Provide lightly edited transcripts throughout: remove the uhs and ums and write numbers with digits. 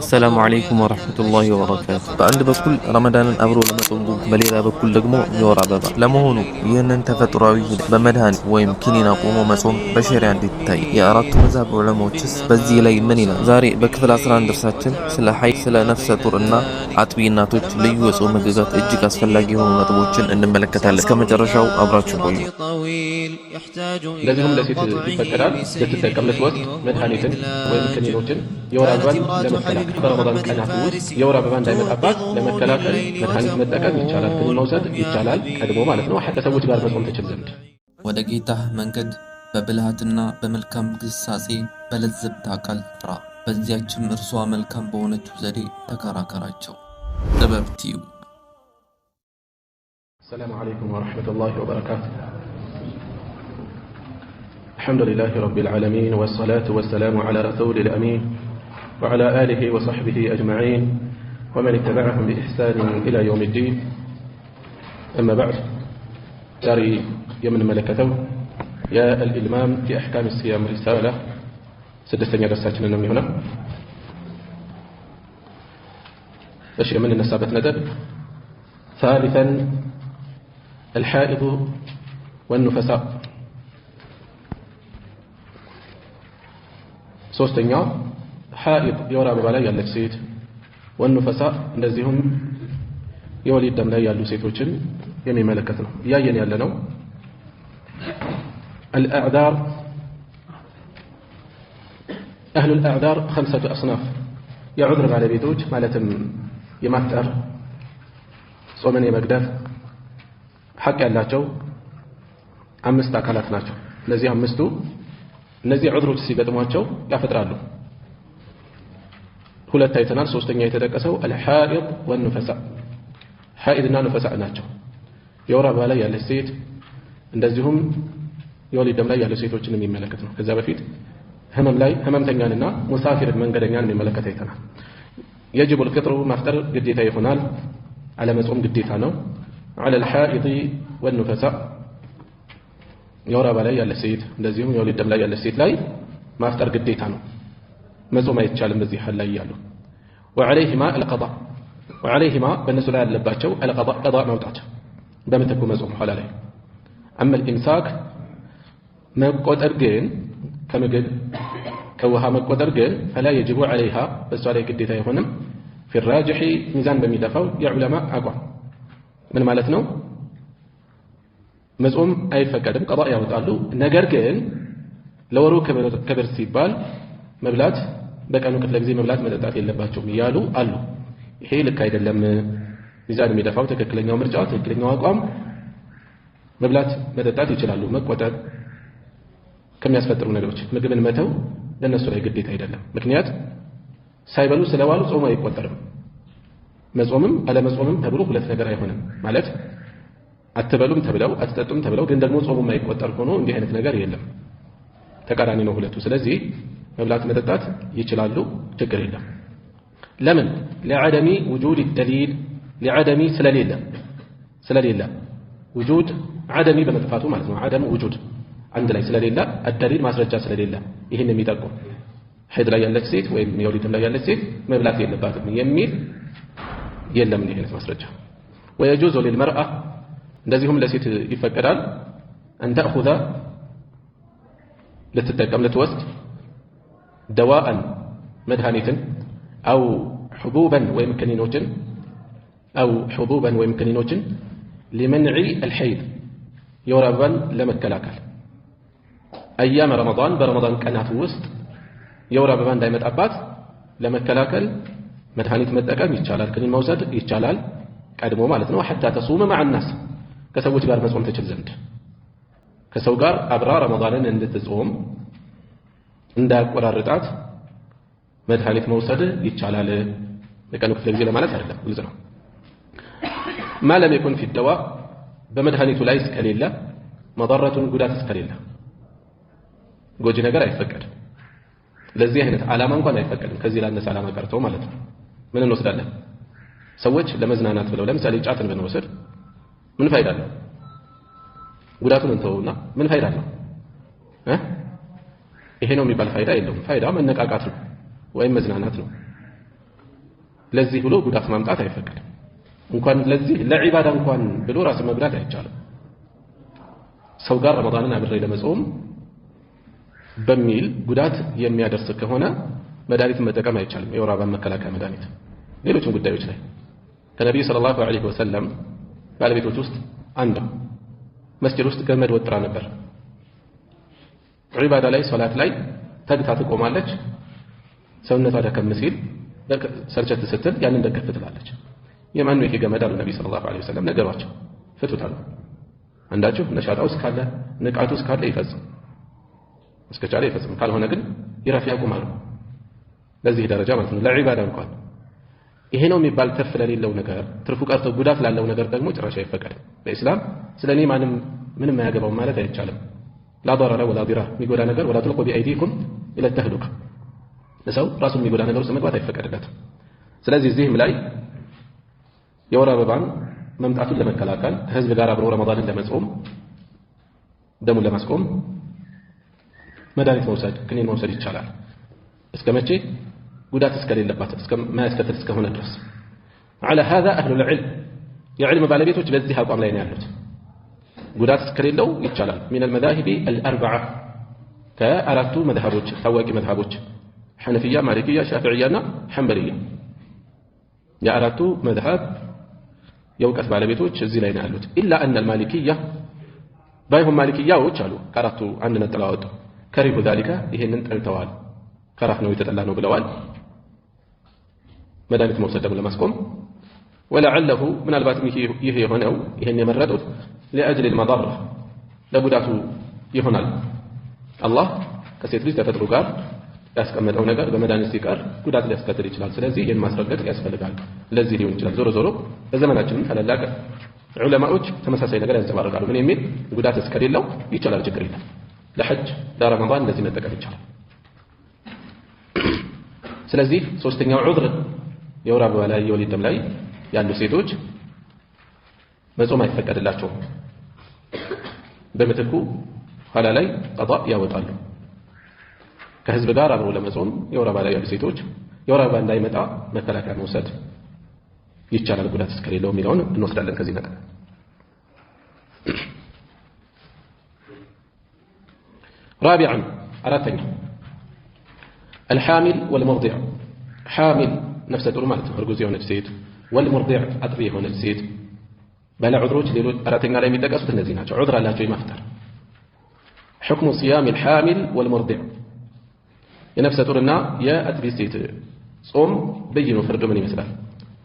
السلام عليكم ورحمة الله وبركاته በአንድ በኩል ረመዳንን አብሮ ለመጾም በሌላ በኩል ደግሞ የወር አበባ ለመሆኑ ይህንን ተፈጥሯዊ በመድኃኒት ወይም ኪኒን አቁሞ መጾም በሸሪዓ እንዴት ይታያል? የአራቱ መዝሀብ ዑለማዎችስ በዚህ ላይ ምን ይላል? ዛሬ በክፍል 11 ድርሳችን ስለ ሐይድ፣ ስለ ነፍሰ ጡር እና አጥቢ እናቶች ልዩ የጾም ህግጋት እጅግ አስፈላጊ የሆኑ ነጥቦችን እንመለከታለን። እስከ መጨረሻው አብራችሁ ቆዩ። ለዚህም ለሴት ይፈቀዳል ልትጠቀም ልትወስድ መድኃኒትን ወይም ክኒኖችን የወር አበባን ለመከላከል በረመዳን ቀናት ውስጥ የወር አበባ እንዳይመጣባት ለመከላከል መድኃኒት መጠቀም ይቻላል። ክኒን መውሰድ ይቻላል ቀድሞ ማለት ነው። ከሰዎች ጋር መጾም ትችል ዘንድ ወደ ጌታህ መንገድ በብልሃትና በመልካም ግሳጼ በለዘብታ ቃል ጥራ፣ በዚያችም እርሷ መልካም በሆነችው ዘዴ ተከራከራቸው። ጥበብ ቲዩብ። ሰላሙ አለይኩም ወረሕመቱላሂ ወበረካቱ። አልሐምዱሊላሂ ረቢል ዓለሚን ወሰላቱ ወሰላሙ ዐላ ረሱሊል አሚን وعلى آله وصحبه أجمعين ومن اتبعهم بإحسان إلى يوم الدين. أما بعد، جاري يمن ملكته يا الإلمام في أحكام الصيام رسالة سدستني درساتنا النومي هنا أشياء من النسابة ندب. ثالثا الحائض والنفساء. ሶስተኛው ሐኢድ የወር አበባ ላይ ያለች ሴት፣ ወንፈሳ እንደዚሁም የወሊድ ደም ላይ ያሉ ሴቶችን የሚመለከት ነው። እያየን ያለነው الأعذار أهل الأعذار 5 أصناف. የዑድር ባለቤቶች ማለትም የማፍጠር ጾምን የመግደፍ ሐቅ ያላቸው 5 አካላት ናቸው። እነዚህ ዑድሮች ሲገጥሟቸው ያፈጥራሉ። ሁለት አይተናል። ሶስተኛ የተጠቀሰው አልሐኢድ ወንፈሳ። ሐኢድና ንፈሳ ናቸው። የወር አበባ ላይ ያለች ሴት እንደዚሁም የወሊድ ደም ላይ ያሉ ሴቶችን የሚመለከት ነው። ከዛ በፊት ህመምተኛንና ሙሳፊርን መንገደኛን የሚመለከት አይተናል። يجب الفطر ማፍጠር ግዴታ ይሆናል፣ አለመጾም ግዴታ ነው። على الحائض والنفساء የወር አበባ ላይ ያለች ሴት እንደዚሁም የወሊድ ደም ላይ ያለች ሴት ላይ ማፍጠር ግዴታ ነው። መጾም አይቻልም በዚህ ሐል ላይ ያሉ። وعليهما القضاء وعليهما በእነሱ ላይ ያለባቸው القضاء قضاء ማውጣት በምትኩ መጾም ሐላ ላይ። أما الإمساك መቆጠር ግን ከምግብ ከውሃ መቆጠር ግን فلا يجب عليها በሷ ላይ ግዴታ አይሆንም። في الراجح ሚዛን በሚደፋው የዑለማ አቋም ምን ማለት ነው? መጾም አይፈቀድም፣ ቀضاء ያወጣሉ። ነገር ግን ለወሩ ክብር ሲባል መብላት በቀኑ ክፍለ ጊዜ መብላት መጠጣት የለባቸውም እያሉ አሉ። ይሄ ልክ አይደለም። ሚዛን የሚደፋው ትክክለኛው ምርጫ ትክክለኛው አቋም መብላት መጠጣት ይችላሉ። መቆጠብ ከሚያስፈጥሩ ነገሮች ምግብን መተው ለነሱ ላይ ግዴታ አይደለም። ምክንያት ሳይበሉ ስለዋሉ ጾሙ አይቆጠርም። መጾምም አለመጾምም ተብሎ ሁለት ነገር አይሆንም። ማለት አትበሉም ተብለው አትጠጡም ተብለው ግን ደግሞ ጾሙ የማይቆጠር ሆኖ እንዲህ አይነት ነገር የለም። ተቃራኒ ነው ሁለቱ። ስለዚህ መብላት መጠጣት ይችላሉ፣ ችግር የለም። ለምን? ለዓደሚ ውጁድ الدليل ለዓደሚ ስለሌለ ውጁድ ዓደሚ በመጥፋቱ ማለት ነው። ዓደም ውጁድ አንድ ላይ ስለሌለ الدليل ማስረጃ ስለሌለ ይህን የሚጠቁም ሐይድ ላይ ያለች ሴት ወይም የወሊድ ላይ ያለች ሴት መብላት የለባትም የሚል የለም እንዲህ አይነት ማስረጃ። ويجوز للمرأة እንደዚሁም ለሴት ይፈቀዳል أن تأخذ ልትጠቀም ልትወስድ دواء مدهانيتن أو حبوبا ويمكنينوجن لمنع الحيض የወር አበባን ለመከላከል أيام رمضان برمضان ቀናት ውስጥ የወር አበባ እንዳይመጣባት ለመከላከል መድኃኒት መጠቀም ይቻላል፣ ክኒን መውሰድ ይቻላል ቀድሞ ማለት ነው። حتى تصوم مع الناس ከሰዎች ጋር መጾም ትችል ዘንድ ከሰው ጋር አብራ ረመዳንን እንድትጾም እንዳያቆራርጣት መድኃኒት መውሰድ ይቻላል። ለቀኑ ክፍለ ጊዜ ለማለት አይደለም፣ ግልጽ ነው። ما لم يكن في الدواء በመድኃኒቱ ላይ እስከሌለ መضረቱን ጉዳት እስከሌለ ጎጂ ነገር አይፈቀድም። ለዚህ አይነት ዓላማ እንኳን አይፈቀድም። ከዚህ ላነሰ ዓላማ ቀርቶ ማለት ነው። ምን እንወስዳለን? ሰዎች ለመዝናናት ብለው ለምሳሌ ጫትን ብንወስድ ምን ፋይዳ አለው? ጉዳቱን እንተውና ምን ፋይዳ አለው? ይሄ ነው የሚባል ፋይዳ የለውም። ፋይዳ መነቃቃት ነው ወይም መዝናናት ነው። ለዚህ ብሎ ጉዳት ማምጣት አይፈቀድም። እንኳን ለዚህ ለዒባዳ እንኳን ብሎ ራስን መጉዳት አይቻልም። ሰው ጋር ረመዳንን አብሬ ለመጾም በሚል ጉዳት የሚያደርስ ከሆነ መድኃኒትን መጠቀም አይቻልም። የወር አበባ መከላከያ መድኃኒት። ሌሎችም ጉዳዮች ላይ ከነቢዩ ሰለላሁ ዐለይሂ ወሰለም ባለቤቶች ውስጥ አንዷ መስጂድ ውስጥ ገመድ ወጥራ ነበር። ዒባዳ ላይ ሶላት ላይ ተግታ ትቆማለች። ሰውነቷ ደከም ሲል ሰልቸት ስትል ያንን ደገፍ ትላለች። የማን ነው ይሄ ገመድ አሉ ነብዩ ሰለላሁ ዐለይሂ ወሰለም ነገሯቸው። ፍቱታል። አንዳችሁ ነሻጣው እስካለ ንቃቱ እስካለ ይፈጽም፣ እስከቻለ ይፈጽም፣ ካልሆነ ግን ይረፍ ያቁማል። ለዚህ ደረጃ ማለት ነው ለዒባዳ እንኳን ይሄ ነው የሚባል ትርፍ ለሌለው ነገር ትርፉ ቀርቶ ጉዳት ላለው ነገር ደግሞ ጭራሽ አይፈቀድም። በእስላም ስለኔ ምንም አያገባው ማለት አይቻልም። ላ ضرر ولا ضرار የሚጎዳ ነገር ولا تلقوا بأيديكم إلى التهلكة ለሰው ራሱ የሚጎዳ ነገር ውስጥ መግባት አይፈቀድለትም። ስለዚህ እዚህም ላይ የወር አበባን መምጣቱን ለመከላከል ከህዝብ ጋር አብሮ ረመዳንን ለመጾም ደሙን ለማስቆም መድኃኒት መውሰድ ክኒን መውሰድ ይቻላል። እስከ መቼ? ጉዳት እስከሌለባት እስከማያስከትል እስከሆነ ድረስ። على هذا أهل العلم የዕልም ባለቤቶች በዚህ አቋም ላይ ነው ያሉት። ጉዳት እስከሌለው ይቻላል። من المذاهب الأربعة ከአራቱ መዝሐቦች ታዋቂ መዝሐቦች ሐነፊያ፣ ማሊኪያ፣ ሻፊዕያና ሐንበልያ የአራቱ መዝሐብ የእውቀት ባለቤቶች እዚህ ላይ ነው ያሉት። ኢላ አን አልማሊኪያ ባይሁም ማሊኪያዎች አሉ ከአራቱ አንድ ነጥለው አወጡ። ከሪሁ ذلك ይሄንን ጠልተዋል። ከራህ ነው የተጠላ ነው ብለዋል። መድኃኒት መውሰድ ደግሞ ለማስቆም ወለዐለሁ ምናልባትም ይሄ የሆነው ይሄን የመረጡት لأجل المضرة ለጉዳቱ ይሆናል። አላህ ከሴት ልጅ ተፈጥሮ ጋር ያስቀመጠው ነገር በመድኃኒት ሲቀር ጉዳት ሊያስከትል ይችላል። ስለዚህ ይህን ማስረገጥ ያስፈልጋል። ለዚህ ሊሆን ይችላል። ዞሮ ዞሮ በዘመናችንም ታላላቅ ዑለማዎች ተመሳሳይ ነገር ያንጸባርቃሉ። ምን የሚል ጉዳት እስከሌለው ይቻላል፣ ችግር የለም። ለሐጅ ለረመዳን እንደዚህ መጠቀም ይቻላል። ስለዚህ ሶስተኛው ዑድር የወር አበባ ላይ የወሊድ ደም ላይ ያሉ ሴቶች መጾም አይፈቀድላቸውም። በምትኩ ኋላ ላይ ቀዷ ያወጣሉ። ከህዝብ ጋር አብሮ ለመጾም የወር አበባ ላይ ያሉ ሴቶች የወር አበባ እንዳይመጣ መከላከያ መውሰድ ይቻላል፣ ጉዳት እስከሌለው የሚለውን እንወስዳለን ከዚህ ነገር። رابعا አራተኛ الحامل والمرضع حامل ነፍሰ ጡር ማለት ነው እርጉዝ የሆነች ሴት والمرضع አጥቢ የሆነች ሴት ባለ ዑድሮች ሌሎች አራተኛ ላይ የሚጠቀሱት እነዚህ ናቸው። ዑድር አላቸው የማፍጠር حكم صيام الحامل والمرضع የነፍሰ ጡርና የአጥቢ ሴት ጾም በይኑ ፍርዱ ምን ይመስላል?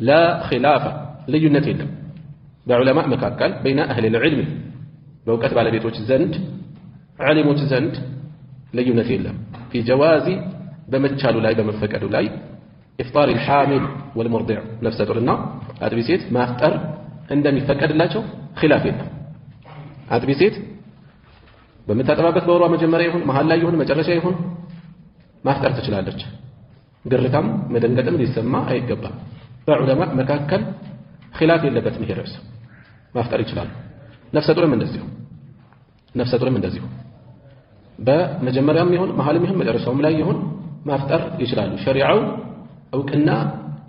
لا خلاف ልዩነት የለም በዑለማ መካከል بين أهل العلم በእውቀት ባለቤቶች ዘንድ ዓሊሞች ዘንድ ልዩነት የለም في جواز በመቻሉ ላይ በመፈቀዱ ላይ إفطار الحامل والمرضع ነፍሰ ጡርና አጥቢ ሴት ማፍጠር እንደሚፈቀድላቸው ኺላፍ የለም። አጥቢ ሴት በምታጠባበት በወሯ መጀመሪያ ይሁን መሃል ላይ ይሁን መጨረሻ ይሁን ማፍጠር ትችላለች። ግርታም መደንገጥም ሊሰማ አይገባም። በዑለማ መካከል ኺላፍ የለበትም። ይሄ ርዕስ ማፍጠር ይችላሉ። ነፍሰ ጡርም እንደዚሁ በመጀመሪያም ይሁን መሃልም ይሁን መጨረሻውም ላይ ይሁን ማፍጠር ይችላሉ። ሸሪዓው እውቅና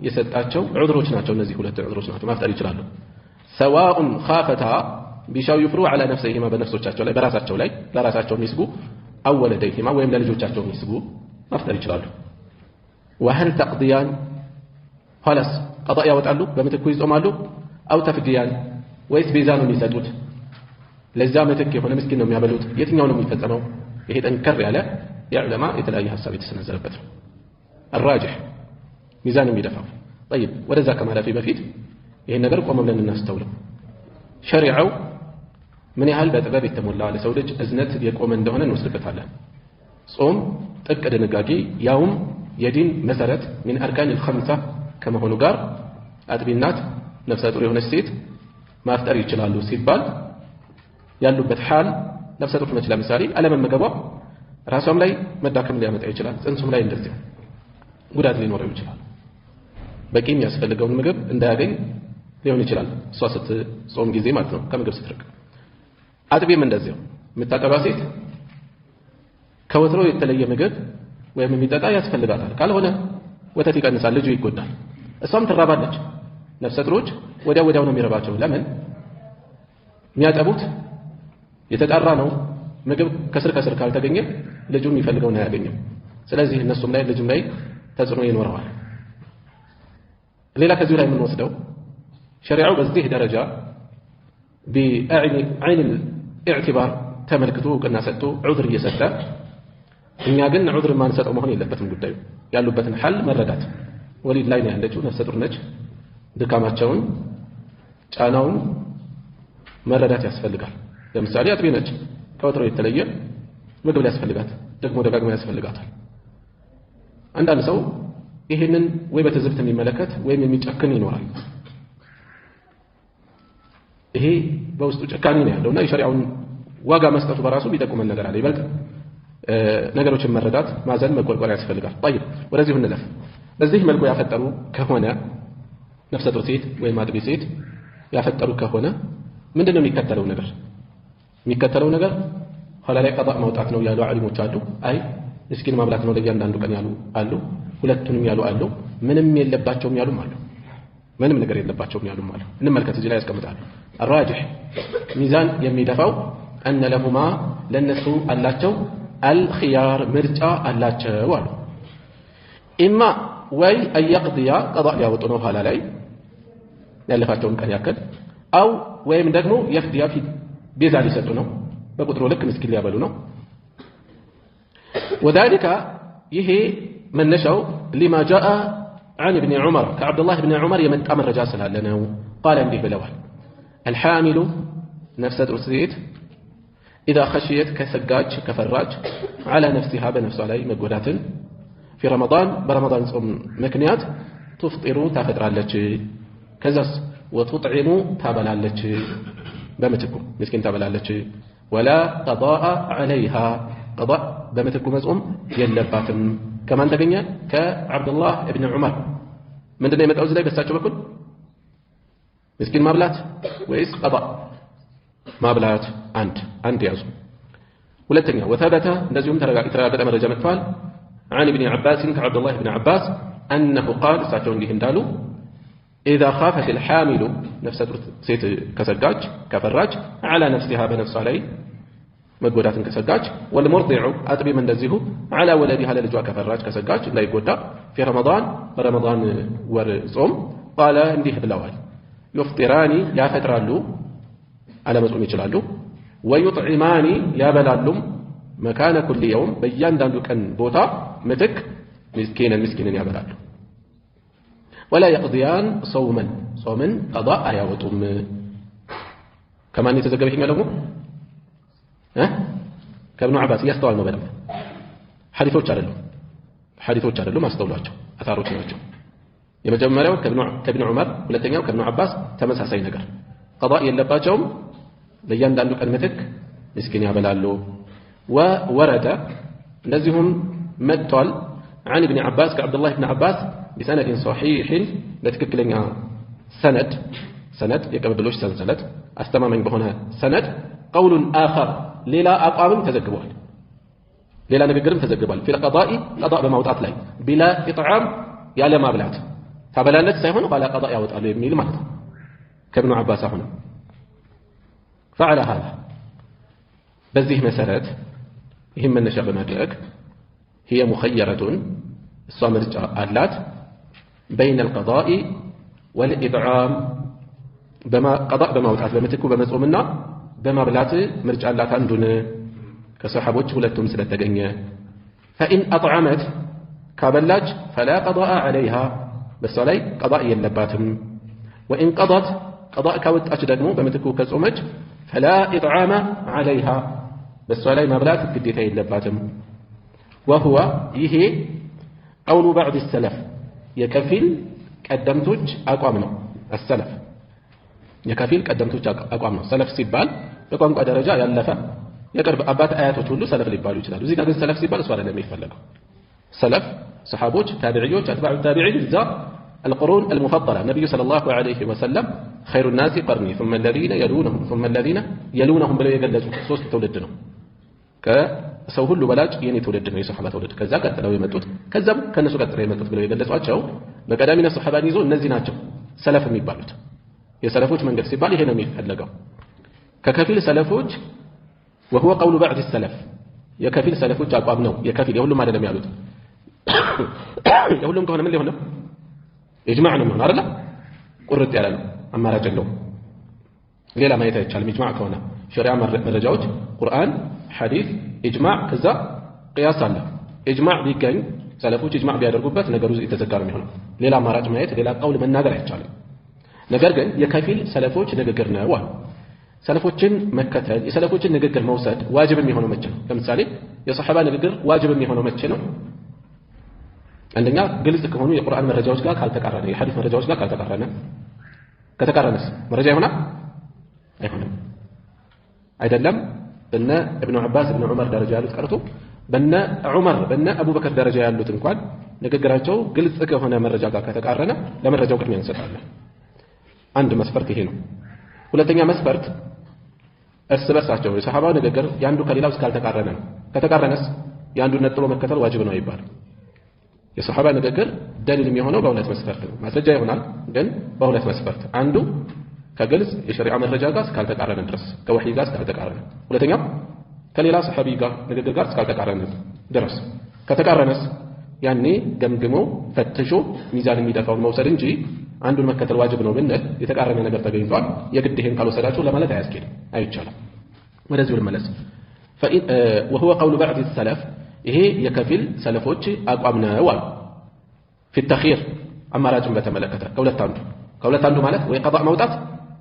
የሰጣቸው ዑድሮች ናቸው። እነዚህ ሁለት ዑድሮች ናቸው፣ ማፍጠር ይችላሉ። ሰዋኡን ኻፈታ ቢሻው ይፍሩ على ነፍሰይሂማ በነፍሶቻቸው ላይ በራሳቸው ላይ ለራሳቸው የሚስቡ አወለደይሂማ ወይም ለልጆቻቸው የሚስቡ ማፍጠር ይችላሉ። وهل تقضيان خلاص قضاء ያወጣሉ በምትኩ ይጾማሉ አው ተፍዲያን ወይስ ቤዛ ነው የሚሰጡት? ለዛ ምትክ የሆነ ምስኪን ነው የሚያበሉት? የትኛው ነው የሚፈጸመው? ይሄ ጠንከር ያለ የዑለማ የተለያየ ሐሳብ የተሰነዘረበት ነው። الراجح ሚዛን የሚደፋው طيب ወደዛ ከማለፊ በፊት ይሄን ነገር ቆም ብለን እናስተውለው። ሸሪዓው ምን ያህል በጥበብ የተሞላ ለሰው ልጅ እዝነት የቆመ እንደሆነ እንወስድበታለን። ጾም ጥቅ ድንጋጌ ያውም የዲን መሰረት من أركان الخمسة ከመሆኑ ጋር አጥቢ እናት ነፍሰ ጡር የሆነች ሴት ማፍጠር ይችላሉ ሲባል ያሉበት ሐል ነፍሰ ጡር ነች ለምሳሌ አለመመገቧ ራሷም ላይ መዳከም ሊያመጣ ይችላል። ጽንሱም ላይ እንደዚህ ጉዳት ሊኖረው ይችላል። በቂ የሚያስፈልገውን ምግብ እንዳያገኝ ሊሆን ይችላል እሷ ስትጾም ጊዜ ማለት ነው ከምግብ ስትርቅ። አጥቢም እንደዚሁ የምታጠባ ሴት ከወትሮ የተለየ ምግብ ወይም የሚጠጣ ያስፈልጋታል። ካልሆነ ወተት ይቀንሳል፣ ልጁ ይጎዳል። እሷም ትራባለች። ነፍሰ ጡሮች ወዲያው ነው የሚረባቸው። ለምን? የሚያጠቡት የተጣራ ነው። ምግብ ከስር ካልተገኘ ልጁ የሚፈልገውን አያገኝም። ስለዚህ እነሱም ላይ ልጁም ላይ ተጽዕኖ ይኖረዋል። ሌላ ከዚሁ ላይ የምንወስደው ሸሪዓው በዚህ ደረጃ بعين الاعتبار ተመልክቶ እውቅና ሰጥቶ ዑድር እየሰጠ እኛ ግን ዑድር ማንሰጠው መሆን የለበትም። ጉዳዩ ያሉበትን ሐል መረዳት። ወሊድ ላይ ነው ያለችው፣ ነፍሰ ጡር ነች። ድካማቸውን ጫናውን መረዳት ያስፈልጋል። ለምሳሌ አጥቢ ነች፣ ከወትሮ የተለየ ምግብ ሊያስፈልጋት ደግሞ ደጋግሞ ያስፈልጋታል። አንዳንድ ሰው ይሄንን ወይ በትዝብት የሚመለከት ወይም የሚጨክን ይኖራል። ይሄ በውስጡ ጭካኔ ነው ያለውና የሸሪዓውን ዋጋ መስጠቱ በራሱ ቢጠቁመን ነገር አለ። ይበልጥ ነገሮችን መረዳት፣ ማዘን፣ መቆርቆር ያስፈልጋል። طيب ወደዚሁ እንለፍ። በዚህ መልኩ ያፈጠሩ ከሆነ ነፍሰ ጡር ሴት ወይም አጥቢ ሴት ያፈጠሩ ከሆነ ምንድነው የሚከተለው ነገር? የሚከተለው ነገር ኋላ ላይ ቀጣ ማውጣት ነው ያሉ ዓሊሞች አሉ። አይ ምስኪን ማብላት ነው ለእያንዳንዱ ቀን ያሉ አሉ። ሁለቱንም ያሉ አሉ። ምንም የለባቸውም ያሉም አሉ። ምንም ነገር የለባቸውም ያሉም አሉ። እንመልከት፣ እዚህ ላይ ያስቀምጣሉ። الراجح ሚዛን የሚደፋው أن لهما ለነሱ አላቸው الخيار ምርጫ አላቸው አሉ። إما ወይ أن يقضي قضاء ሊያወጡ ነው ኋላ ላይ ያለፋቸውን ቀን ያክል أو ወይም ደግሞ يفدي في ቤዛ ሊሰጡ ነው፣ በቁጥሩ ልክ ምስኪን ሊያበሉ ነው። وذلك ይሄ መነሻው لما جاء عن ابن عمر كعبد الله بن عمر የመጣ መረጃ ስላለ ነው። قال እንዲህ ብለዋል الحامل نفس الأسريت إذا خشيت كسجاج كفراج على نفسها بنفس علي مجهودات في رمضان برمضان صوم مكنيات تفطر تفتر على كزاس وتطعم تابل على بمتكم مسكين تابل على ولا قضاء عليها قضاء بمتكم مزعوم يلباتم كمان تبني كعبد الله بن عمر من دنيا متعوز لي بس أشوفكم مسكين مابلات ويس قضاء مابلات عند يازو ولتنيا وثبت نزيهم ترى مرجع متفال عن ابن عباس كعبد الله بن عباس أنه قال ساتون لهم دالو إذا خافت الحامل نفس سيت كسجاج كفراج على نفسها بنفس عليه مجهودات كسجاج والمرضع أتبي من نزيه على ولدها للجوا كفراج كسجاج لا يقول في رمضان ورصوم قال انديه بالأول يفطران يا فترالو على مزعوم يجلالو ويطعمان يا بلالو مكان كل يوم بيان داندو كان بوتا متك مسكينا يا بلالو ولا يقضيان صوما قضاء يا وطم كمان يتزقى بهم لهم كابن عباس يستوى المبادئ حديثوች አይደሉም አስተውሏቸው አታሮች ናቸው። የመጀመሪያው ከብን ዑመር ሁለተኛው ከብን አባስ ተመሳሳይ ነገር ቀضاء የለባቸውም ለእያንዳንዱ ቀን ምትክ ምስኪን ያበላሉ። ወወረደ እንደዚሁም መጥቷል عن ابن عباس كعبد الله بن عباس بسند صحيح ለትክክለኛ ሰነድ የቀበሎች ሰንሰለት አስተማማኝ በሆነ ሰነድ قول آخر ሌላ አቋምም ተዘግቧል፣ ሌላ ንግግርም ተዘግቧል። في القضاء قضاء በማውጣት ላይ بلا إطعام ያለ ማብላት ታበላለች ሳይሆን ኋላ ቀضاء ያወጣሉ የሚል ማለት ነው ከብኑ አባስ። አሁን فعلى هذا በዚህ መሰረት ይህም መነሻ በማድረግ هي مخيرة እሷ ምርጫ አላት بين القضاء والإطعام قضاء በማውጣት በምትኩ በመጾምና በማብላት ምርጫ አላት አንዱን ከሰሃቦች ሁለቱም ስለተገኘ فإن أطعمت ካበላች فلا قضاء عليها በሷ ላይ قضاء የለባትም። وإن قضت قضاء ካወጣች ደግሞ በምትኩ ከጾመች فلا إطعام عليها በሷ ላይ ማብላት ግዴታ የለባትም። وهو ይሄ قول بعض السلف የከፊል ቀደምቶች አቋም ነው። السلف የከፊል ቀደምቶች አቋም ነው። ሰለፍ ሲባል በቋንቋ ደረጃ ያለፈ የቅርብ አባት አያቶች ሁሉ ሰለፍ ሊባሉ ይችላሉ። እዚህ ጋር ግን ሰለፍ ሲባል እሱ አይደለም የሚፈልገው። ሰለፍ ሰሃቦች፣ ታቢዒዎች፣ አትባዑ ታቢዒን እዛ القرون المفضلة النبي صلى الله عليه وسلم خير الناس قرني ثم الذين يلونهم ثم الذين يلونهم ብለው የገለጹት ሶስት ትውልድ ነው። ከሰው ሁሉ በላጭ የኔ ትውልድ ነው የሰሃባ ትውልድ፣ ከዛ ቀጥለው የመጡት ከዛም ከነሱ ቀጥለው የመጡት ብለው የገለጿቸው በቀዳሚነት ሱሐባን ይዞ እነዚህ ናቸው ሰለፍ የሚባሉት። የሰለፎች መንገድ ሲባል ይሄ ነው የሚፈለገው። ከከፊል ሰለፎች وهو قول بعض السلف የከፊል ሰለፎች አቋም ነው። የከፊል የሁሉም አይደለም ያሉት። የሁሉም ከሆነ ምን ሊሆን ነው? ኢጅማዕ ነው የሚሆነው አይደል? ቁርጥ ያለ ነው፣ አማራጭ የለውም። ሌላ ማየት አይቻልም። ኢጅማዕ ከሆነ ሸሪዓ መረጃዎች ቁርአን፣ ሐዲስ፣ ኢጅማዕ ከዛ ቅያስ አለ። ኢጅማዕ ቢገኝ ሰለፎች ኢጅማዕ ቢያደርጉበት ነገሩ የተዘጋ ነው የሚሆነው። ሌላ አማራጭ ማየት፣ ሌላ ቀውል መናገር አይቻልም። ነገር ግን የከፊል ሰለፎች ንግግር ነው አሉ። ሰለፎችን መከተል የሰለፎችን ንግግር መውሰድ ዋጅብ የሚሆነው መቼ ነው? ለምሳሌ የሰሐባ ንግግር ዋጅብ የሚሆነው መቼ ነው? አንደኛ ግልጽ ከሆኑ የቁርአን መረጃዎች ጋር ካልተቃረነ፣ የሐዲስ መረጃዎች ጋር ካልተቃረነ። ከተቃረነስ መረጃ ይሆናል አይሆንም? አይደለም በነ ኢብኑ ዐባስ ኢብኑ ዑመር ደረጃ ያሉት ቀርቶ በነ ዑመር በነ አቡበከር ደረጃ ያሉት እንኳን ንግግራቸው ግልጽ ከሆነ መረጃ ጋር ከተቃረነ ለመረጃው ቅድሚያ እንሰጣለን። አንድ መስፈርት ይሄ ነው። ሁለተኛ መስፈርት እርስ በርሳቸው የሰሐባ ንግግር ያንዱ ከሌላው እስካልተቃረነ ነው። ከተቃረነስ ያንዱን ነጥሎ መከተል ዋጅብ ነው አይባልም። የሰሐባ ንግግር ደሊል የሚሆነው በሁለት መስፈርት ነው። ማስረጃ ይሆናል ግን በሁለት መስፈርት፣ አንዱ ከግልጽ የሸሪዓ መረጃ ጋር እስካልተቃረነ ድረስ፣ ከወህይ ጋር እስካልተቃረነ፣ ሁለተኛው ከሌላ ሰሐቢ ጋር ንግግር ጋር እስካልተቃረነ ድረስ። ከተቃረነስ ያኔ ገምግሞ ፈትሾ ሚዛን የሚደፋውን መውሰድ እንጂ አንዱን መከተል ዋጅብ ነው ብንል የተቃረነ ነገር ተገኝቷል የግድ ይሄን ካልወሰዳችሁ ለማለት አያስኬድም፣ አይቻልም። ወደዚሁ ልመለስ። وهو قول بعض السلف ይሄ የከፊል ሰለፎች አቋም ነው አሉ። في التخير አማራጭን በተመለከተ ከሁለት አንዱ ማለት ወይ ቀضاء ማውጣት፣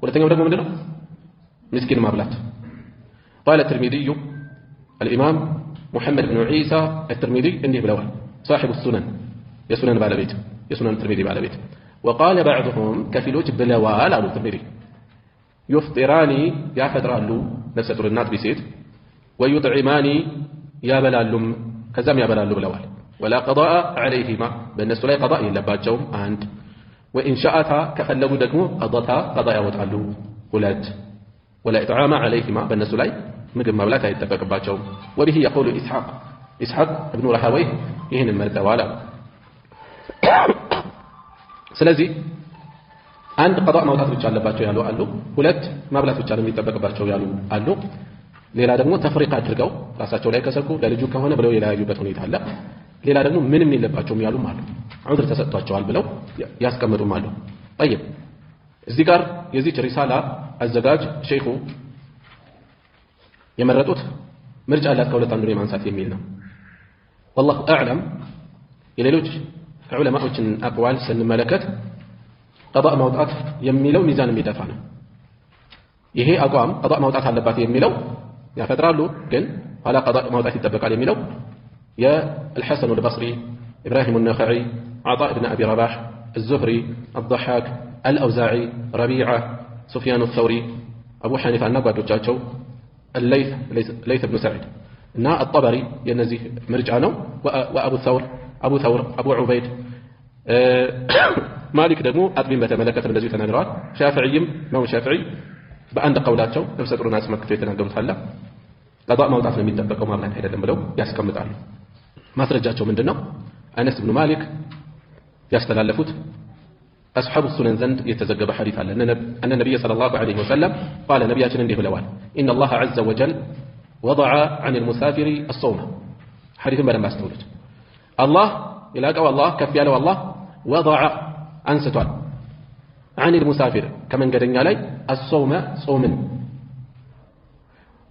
ሁለተኛው ደግሞ ምንድነው ምስኪን ማብላት። قال الترمذي الإمام محمد بن عيسى الترمذي እንዲህ ብለዋል صاحب السنن የሱነን ባለቤት የሱነን الترمذي ባለቤት وقال بعضهم كفيلوች ብለዋል አሉ الترمذي يفطران ያፈጥራሉ ነፍሰ ጡር እናት ቢሴት ويطعمان ያበላሉም ከዛም ያበላሉ ብለዋል። ولا قضاء عليهما በእነሱ ላይ قضاء የለባቸውም አንድ وإن شاءتا ከፈለጉ ደግሞ قضاء ያወጣሉ ሁለት ولا إطعام عليهما በእነሱ ላይ ምግብ መብላት አይጠበቅባቸውም። وبه يقول إسحاق ابن راهويه ይህንን መርጠዋል። ስለዚህ አንድ ቀضاء ማውጣት ብቻ አለባቸው ያሉ አሉ፣ ሁለት ማብላት ብቻ ነው የሚጠበቅባቸው ያሉ አሉ። ሌላ ደግሞ ተፍሪቅ አድርገው ራሳቸው ላይ ከሰኩ ለልጁ ከሆነ ብለው የለያዩበት ሁኔታ አለ። ሌላ ደግሞ ምንም የለባቸውም ያሉም አሉ፣ ዑዝር ተሰጥቷቸዋል ብለው ያስቀምጡም አሉ። طيب እዚህ ጋር የዚህች ሪሳላ አዘጋጅ ሼኹ የመረጡት ምርጫ አላት ከሁለት አንዱን የማንሳት የሚል ነው። والله اعلم የሌሎች ዑለማዎችን አቅዋል ስንመለከት ቀضاء ማውጣት የሚለው ሚዛን የሚደፋ ነው። ይሄ አቋም ቀضاء ማውጣት አለባት የሚለው ያፈጥራሉ ግን ኋላ ቀضاء ማውጣት ይጠበቃል የሚለው የአልሐሰን አልበስሪ፣ ኢብራሂም النخعي፣ عطاء بن أبي رباح፣ الزهري፣ الضحاك፣ الأوزاعي፣ ربيعة، سفيان الثوري፣ أبو حنيفة እና ጓዶቻቸው الليث بن سعيد እና الطبري የነዚህ ምርጫ ነው። وأبو ثور أبو عبيد ማሊክ ደግሞ አጥቢን በተመለከተ እንደዚህ ተናግረዋል። ሻፊዒም ነው ሻፊዒ በአንድ ቀውላቸው ነፍሰ ጡርን አስመልክተው የተናገሩት አለ ቀضاء ማውጣት ነው የሚጠበቀው ማብላት አይደለም ብለው ያስቀምጣሉ። ማስረጃቸው ምንድነው? አነስ ብኑ ማሊክ ያስተላለፉት አስሐቡ ሱነን ዘንድ የተዘገበ ሐዲስ አለ أن النبي صلى الله عليه وسلم قال ነብያችን እንዲህ ብለዋል إن الله عز وجل وضع عن المسافر الصوم ሐዲሱን በደንብ አስተውሉት። አላህ ይላቀው አላህ ከፍ ያለው አላህ وضع አንስቷል عن المسافر ከመንገደኛ ላይ الصوم ጾምን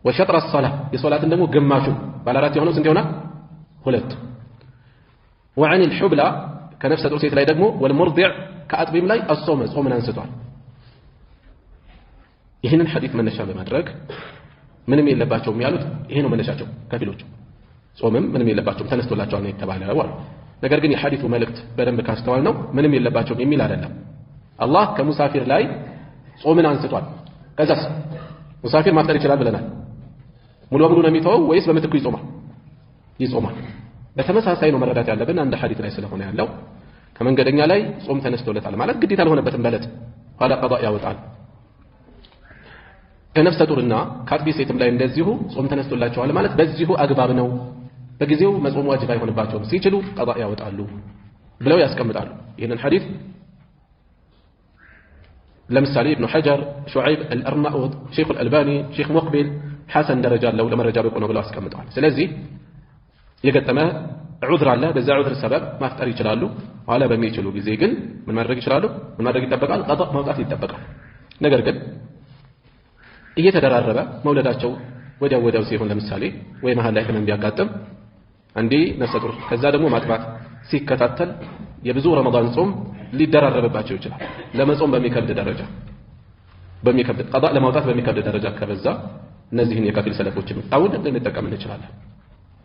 وشطر الصلاة የሶላትን ደግሞ ግማሹን ባለ አራት የሆነው ስንት ይሆናል? ሁለት وعن الحبلى ከነፍሰ ጡር ሴት ላይ ደግሞ والمرضع ከአጥቢም ላይ الصوم ጾምን አንስቷል። ይህንን ሐዲስ መነሻ በማድረግ ምንም የለባቸውም ያሉት ይሄ ነው መነሻቸው። ከፊሎቹ ጾምም ምንም የለባቸውም ተነስቶላቸዋል ነው የተባለው። ነገር ግን የሐዲሱ መልእክት በደንብ ካስተዋል ነው ምንም የለባቸውም የሚል አይደለም። አላህ ከሙሳፊር ላይ ጾምን አንስቷል። ከዛስ ሙሳፊር ማፍጠር ይችላል ብለናል። ሙሉ በሙሉ ነው የሚተወው ወይስ በምትኩ ይጾማል? ይጾማል። በተመሳሳይ ነው መረዳት ያለብን አንድ ሐዲስ ላይ ስለሆነ ያለው ከመንገደኛ ላይ ጾም ተነስቶለታል ማለት ግዴታ አልሆነበትም በለት ኋላ ቀضاء ያወጣል። ከነፍሰ ጡርና ከአጥቢ ሴትም ላይ እንደዚሁ ጾም ተነስቶላቸዋል ማለት በዚሁ አግባብ ነው። በጊዜው መጾም ዋጅብ አይሆንባቸውም፣ ሲችሉ ቀضاء ያወጣሉ ብለው ያስቀምጣሉ። ይህንን ሐዲስ ለምሳሌ ኢብኑ ሐጀር፣ ሹዐይብ አልአርናኡጥ፣ ሼኹ አልአልባኒ፣ ሼኽ ሙቅቢል ሐሰን ደረጃ አለው ለመረጃ ብቁ ነው ብለው አስቀምጠዋል። ስለዚህ የገጠመ ዑዝር አለ። በዛ ዑዝር ሰበብ ማፍጠር ይችላሉ። ኋላ በሚችሉ ጊዜ ግን ምን ማድረግ ይችላሉ? ምን ማድረግ ይጠበቃል? ቀጣእ ማውጣት ይጠበቃል። ነገር ግን እየተደራረበ መውለዳቸው ወዲያው ሲሆን ለምሳሌ ወይ መሃል ላይ ህመም ቢያጋጥም አንዴ ነፍሰ ጡር ከዛ ደግሞ ማጥባት ሲከታተል የብዙ ረመዳን ጾም ሊደራረብባቸው ይችላል። ለመጾም በሚከብድ ደረጃ ቀጣእ ለማውጣት በሚከብድ ደረጃ ከበዛ እነዚህን የከፊል ሰለፎችን አውድ ልንጠቀም እንችላለን።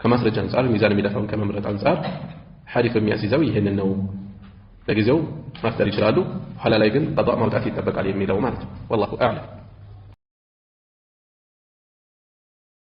ከማስረጃ አንፃር ሚዛን የሚደፋውን ከመምረጥ አንፃር ሐዲስ የሚያስይዘው ይህንን ነው። ለጊዜው ማፍጠር ይችላሉ፣ ኋላ ላይ ግን ቀጣእ ማውጣት ይጠበቃል የሚለው ማለት ነው። ወላሁ አዕለም።